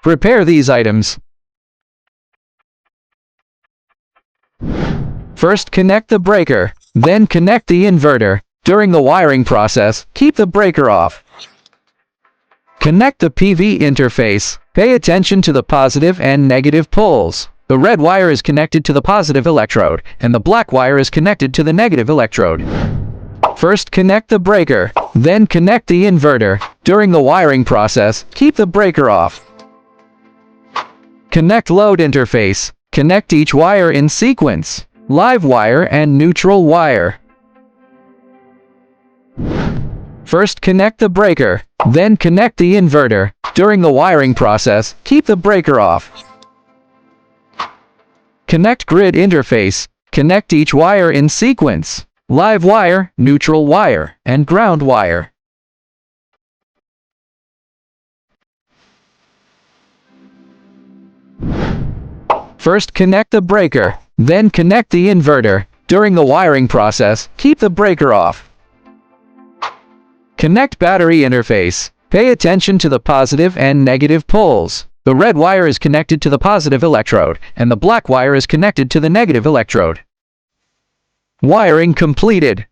Prepare these items. First, connect the breaker, then connect the inverter. During the wiring process, keep the breaker off. Connect the PV interface. Pay attention to the positive and negative poles. The red wire is connected to the positive electrode, and the black wire is connected to the negative electrode. First, connect the breaker, then connect the inverter. During the wiring process, keep the breaker off. Connect load interface. Connect each wire in sequence: live wire and neutral wire. First, connect the breaker, then connect the inverter. During the wiring process, keep the breaker off. Connect grid interface. Connect each wire in sequence: live wire, neutral wire, and ground wire. First, connect the breaker, then connect the inverter. During the wiring process, keep the breaker off. Connect battery interface. Pay attention to the positive and negative poles. The red wire is connected to the positive electrode, and the black wire is connected to the negative electrode. Wiring completed.